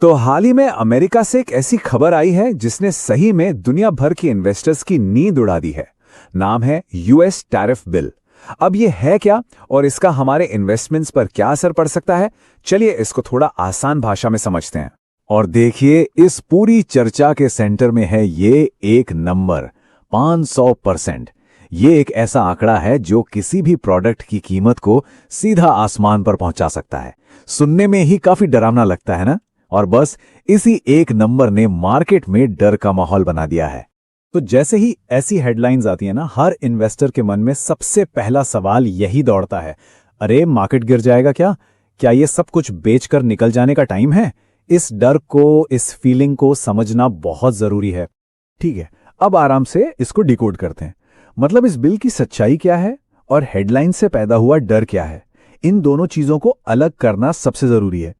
तो हाल ही में अमेरिका से एक ऐसी खबर आई है जिसने सही में दुनिया भर के इन्वेस्टर्स की नींद उड़ा दी है। नाम है यूएस टैरिफ बिल। अब ये है क्या और इसका हमारे इन्वेस्टमेंट्स पर क्या असर पड़ सकता है, चलिए इसको थोड़ा आसान भाषा में समझते हैं। और देखिए, इस पूरी चर्चा के सेंटर में है ये एक नंबर 500%। ये एक ऐसा आंकड़ा है जो किसी भी प्रोडक्ट की कीमत को सीधा आसमान पर पहुंचा सकता है। सुनने में ही काफी डरावना लगता है ना? और बस इसी एक नंबर ने मार्केट में डर का माहौल बना दिया है। तो जैसे ही ऐसी हेडलाइंस आती है ना, हर इन्वेस्टर के मन में सबसे पहला सवाल यही दौड़ता है, अरे मार्केट गिर जाएगा क्या? क्या ये सब कुछ बेचकर निकल जाने का टाइम है? इस डर को, इस फीलिंग को समझना बहुत जरूरी है। ठीक है, अब आराम से इसको डिकोड करते हैं। मतलब इस बिल की सच्चाई क्या है और हेडलाइन से पैदा हुआ डर क्या है, इन दोनों चीजों को अलग करना सबसे जरूरी है।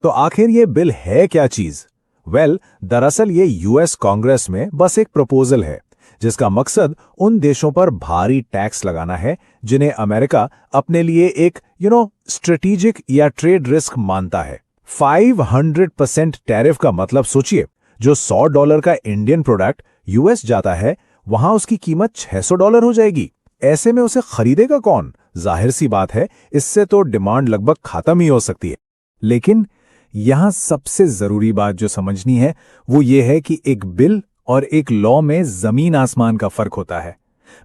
तो आखिर ये बिल है क्या चीज? दरअसल ये यूएस कांग्रेस में बस एक प्रपोजल है जिसका मकसद उन देशों पर भारी टैक्स लगाना है जिन्हें अमेरिका अपने लिए एक स्ट्रेटेजिक या ट्रेड रिस्क मानता है। 500% टैरिफ का मतलब सोचिए, जो $100 का इंडियन प्रोडक्ट यूएस जाता है वहां उसकी कीमत $600 हो जाएगी। ऐसे में उसे खरीदेगा कौन? जाहिर सी बात है, इससे तो डिमांड लगभग खत्म ही हो सकती है। लेकिन यहां सबसे जरूरी बात जो समझनी है वो ये है कि एक बिल और एक लॉ में जमीन आसमान का फर्क होता है।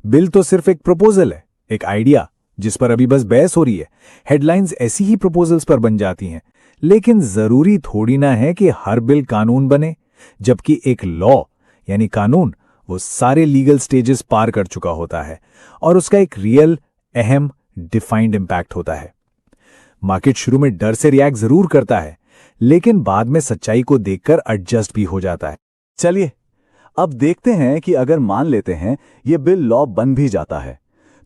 बिल तो सिर्फ एक प्रपोजल है, एक आइडिया जिस पर अभी बस बहस हो रही है। हेडलाइंस ऐसी ही प्रपोजल्स पर बन जाती हैं, लेकिन जरूरी थोड़ी ना है कि हर बिल कानून बने, जबकि एक लॉ यानी कानून वो सारे लीगल स्टेजेस पार कर चुका होता है और उसका एक रियल, अहम, डिफाइंड इंपैक्ट होता है। मार्केट शुरू में डर से रिएक्ट जरूर करता है, लेकिन बाद में सच्चाई को देखकर एडजस्ट भी हो जाता है। चलिए अब देखते हैं कि अगर मान लेते हैं ये बिल लॉ बन भी जाता है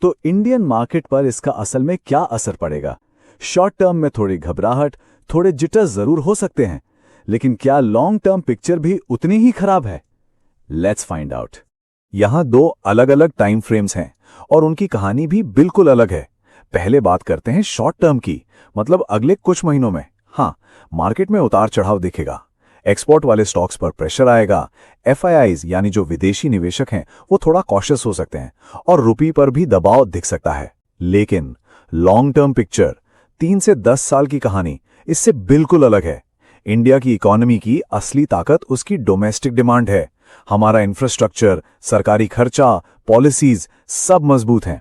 तो इंडियन मार्केट पर इसका असल में क्या असर पड़ेगा। शॉर्ट टर्म में थोड़ी घबराहट, थोड़े जिटर्स जरूर हो सकते हैं, लेकिन क्या लॉन्ग टर्म पिक्चर भी उतनी ही खराब है? Let's find out. यहां दो अलग अलग टाइम फ्रेम्स हैं और उनकी कहानी भी बिल्कुल अलग है। पहले बात करते हैं शॉर्ट टर्म की, मतलब अगले कुछ महीनों में मार्केट में उतार चढ़ाव दिखेगा। एक्सपोर्ट वाले स्टॉक्स पर प्रेशर आएगा। एफआईआईज यानी जो विदेशी निवेशक हैं वो थोड़ा कॉशियस हो सकते हैं और रुपये पर भी दबाव दिख सकता है। लेकिन लॉन्ग टर्म पिक्चर, 3 से 10 साल की कहानी इससे बिल्कुल अलग है। इंडिया की इकोनॉमी की असली ताकत उसकी डोमेस्टिक डिमांड है। हमारा इंफ्रास्ट्रक्चर, सरकारी खर्चा, पॉलिसीज सब मजबूत हैं।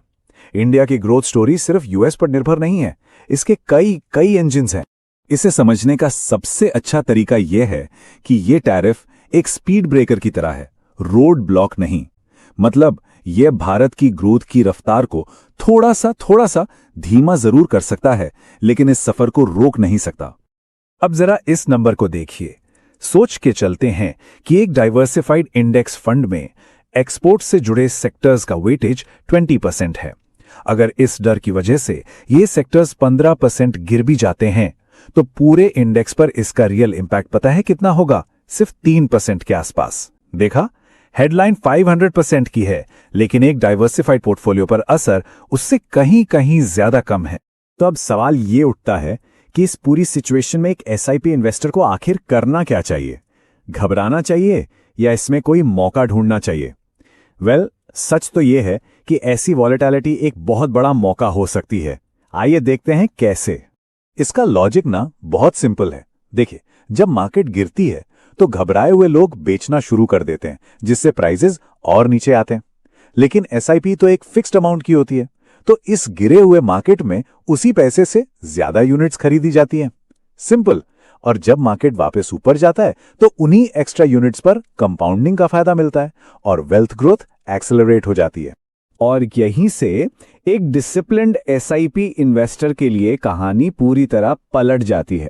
इंडिया की ग्रोथ स्टोरी सिर्फ यूएस पर निर्भर नहीं है, इसके कई इंजिन्स हैं। इसे समझने का सबसे अच्छा तरीका यह है कि यह टैरिफ एक स्पीड ब्रेकर की तरह है, रोड ब्लॉक नहीं। मतलब यह भारत की ग्रोथ की रफ्तार को थोड़ा सा धीमा जरूर कर सकता है, लेकिन इस सफर को रोक नहीं सकता। अब जरा इस नंबर को देखिए। सोच के चलते हैं कि एक डाइवर्सिफाइड इंडेक्स फंड में एक्सपोर्ट से जुड़े सेक्टर्स का वेटेज 20% है। अगर इस डर की वजह से ये सेक्टर्स 15% गिर भी जाते हैं तो पूरे इंडेक्स पर इसका रियल इंपैक्ट पता है कितना होगा? सिर्फ 3% के आसपास। देखा, हेडलाइन 500% की है, लेकिन एक डाइवर्सिफाइड पोर्टफोलियो पर असर उससे कहीं ज्यादा कम है। तो अब सवाल ये उठता है कि इस पूरी सिचुएशन में एक एसआईपी इन्वेस्टर को आखिर करना क्या चाहिए? घबराना चाहिए या इसमें कोई मौका ढूंढना चाहिए? सच तो यह है कि ऐसी वॉलेटिलिटी एक बहुत बड़ा मौका हो सकती है। आइए देखते हैं कैसे। इसका लॉजिक ना बहुत सिंपल है। देखिए, जब मार्केट गिरती है तो घबराए हुए लोग बेचना शुरू कर देते हैं, जिससे प्राइसेस और नीचे आते हैं। लेकिन एसआईपी तो एक फिक्स्ड अमाउंट की होती है, तो इस गिरे हुए मार्केट में उसी पैसे से ज्यादा यूनिट्स खरीदी जाती हैं। सिंपल। और जब मार्केट वापस ऊपर जाता है तो उन्हीं एक्स्ट्रा यूनिट्स पर कंपाउंडिंग का फायदा मिलता है और वेल्थ ग्रोथ एक्सेलरेट हो जाती है। और यहीं से एक डिसिप्लिन्ड एसआईपी इन्वेस्टर के लिए कहानी पूरी तरह पलट जाती है।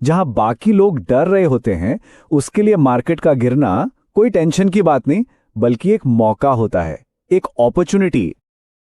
जहां बाकी लोग डर रहे होते हैं, उसके लिए मार्केट का गिरना कोई टेंशन की बात नहीं, बल्कि एक मौका होता है, एक अपॉर्चुनिटी।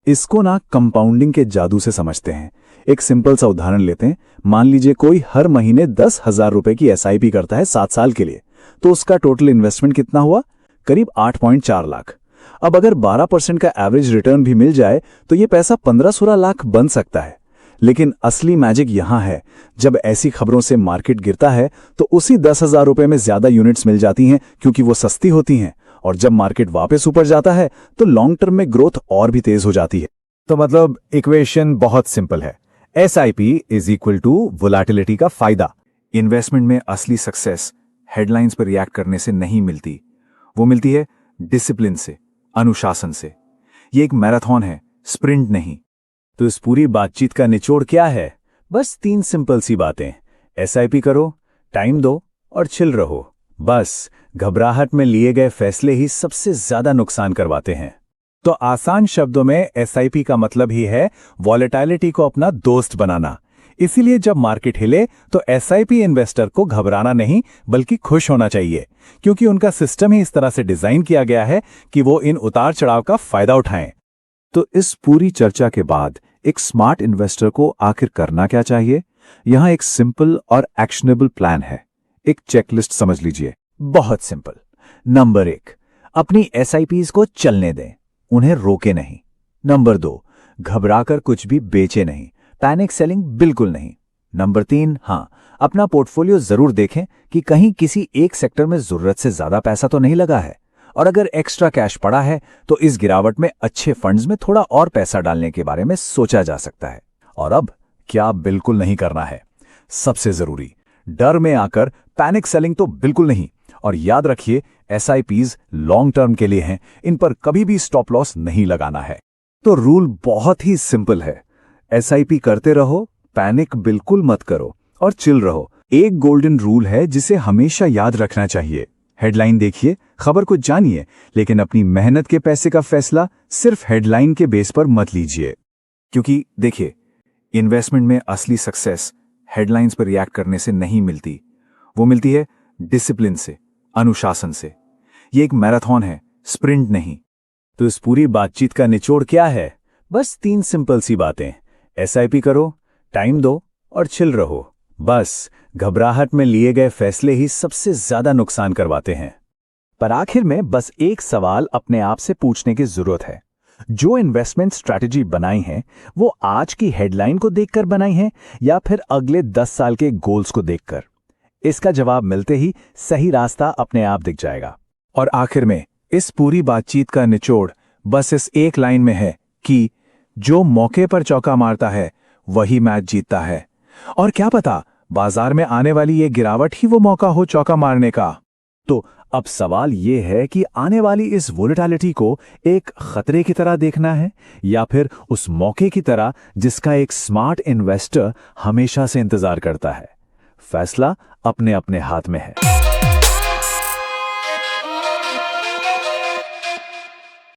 इसको ना कंपाउंडिंग के जादू से समझते हैं। एक सिंपल सा उदाहरण लेते हैं। मान लीजिए कोई हर महीने 10,000 रुपए की एसआईपी करता है 7 साल के लिए, तो उसका टोटल इन्वेस्टमेंट कितना हुआ? करीब 8.4 लाख। अब अगर 12% का एवरेज रिटर्न भी मिल जाए तो ये पैसा 15-16 लाख बन सकता है। लेकिन असली मैजिक यहां है, जब ऐसी खबरों से मार्केट गिरता है तो उसी 10,000 रुपए में ज्यादा यूनिट्स मिल जाती हैं क्योंकि वो सस्ती होती हैं, और जब मार्केट वापस ऊपर जाता है तो लॉन्ग टर्म में ग्रोथ और भी तेज हो जाती है। तो मतलब इक्वेशन बहुत सिंपल है, SIP is equal to volatility का फायदा। इन्वेस्टमेंट में असली सक्सेस हेडलाइंस पर रिएक्ट करने से नहीं मिलती, वो मिलती है डिसिप्लिन से, अनुशासन से। ये एक मैराथन है, स्प्रिंट नहीं। तो इस पूरी बातचीत का निचोड़ क्या है? बस 3 सिंपल सी बातें। SIP करो, टाइम दो और चिल रहो। बस घबराहट में लिए गए फैसले ही सबसे ज्यादा नुकसान करवाते हैं। तो आसान शब्दों में SIP का मतलब ही है वॉलेटिलिटी को अपना दोस्त बनाना। इसीलिए जब मार्केट हिले तो SIP इन्वेस्टर को घबराना नहीं बल्कि खुश होना चाहिए, क्योंकि उनका सिस्टम ही इस तरह से डिजाइन किया गया है कि वो इन उतार चढ़ाव का फायदा उठाएं। तो इस पूरी चर्चा के बाद एक स्मार्ट इन्वेस्टर को आखिर करना क्या चाहिए? यहां एक सिंपल और एक्शनेबल प्लान है। एक चेकलिस्ट समझ लीजिए। बहुत सिंपल। नंबर 1, अपनी SIPs को चलने दें, उन्हें रोके नहीं। नंबर 2, घबराकर कुछ भी बेचे नहीं, पैनिक सेलिंग बिल्कुल नहीं। नंबर 3, हाँ, अपना पोर्टफोलियो जरूर देखें कि कहीं किसी एक सेक्टर में जरूरत से ज्यादा पैसा तो नहीं लगा है, और अगर एक्स्ट्रा कैश पड़ा है तो इस गिरावट में अच्छे फंड्स में थोड़ा और पैसा डालने के बारे में सोचा जा सकता है। और अब क्या बिल्कुल नहीं करना है? सबसे जरूरी, डर में आकर पैनिक सेलिंग तो बिल्कुल नहीं। और याद रखिए, SIPs लॉन्ग टर्म के लिए हैं, इन पर कभी भी स्टॉप लॉस नहीं लगाना है। तो रूल बहुत ही सिंपल है, SIP करते रहो, पैनिक बिल्कुल मत करो और चिल रहो। एक गोल्डन रूल है जिसे हमेशा याद रखना चाहिए। हेडलाइन देखिए, खबर को जानिए, लेकिन अपनी मेहनत के पैसे का फैसला सिर्फ हेडलाइन के बेस पर मत लीजिए। क्योंकि देखिए, इन्वेस्टमेंट में असली सक्सेस हेडलाइंस पर रिएक्ट करने से नहीं मिलती, वो मिलती है डिसिप्लिन से, अनुशासन से। ये एक मैराथन है, स्प्रिंट नहीं। तो इस पूरी बातचीत का निचोड़ क्या है? बस 3 सिंपल सी बातें। SIP करो, टाइम दो और चिल रहो। बस घबराहट में लिए गए फैसले ही सबसे ज्यादा नुकसान करवाते हैं। पर आखिर में बस एक सवाल अपने आप से पूछने की जरूरत है, जो इन्वेस्टमेंट स्ट्रैटेजी बनाई है वो आज की हेडलाइन को देखकर बनाई है या फिर अगले 10 साल के गोल्स को देखकर? इसका जवाब मिलते ही सही रास्ता अपने आप दिख जाएगा। और आखिर में इस पूरी बातचीत का निचोड़ बस इस एक लाइन में है कि जो मौके पर चौका मारता है वही मैच जीतता है। और क्या पता, बाजार में आने वाली ये गिरावट ही वो मौका हो चौका मारने का। तो अब सवाल ये है कि आने वाली इस वोलेटिलिटी को एक खतरे की तरह देखना है या फिर उस मौके की तरह जिसका एक स्मार्ट इन्वेस्टर हमेशा से इंतजार करता है। फैसला अपने अपने हाथ में है।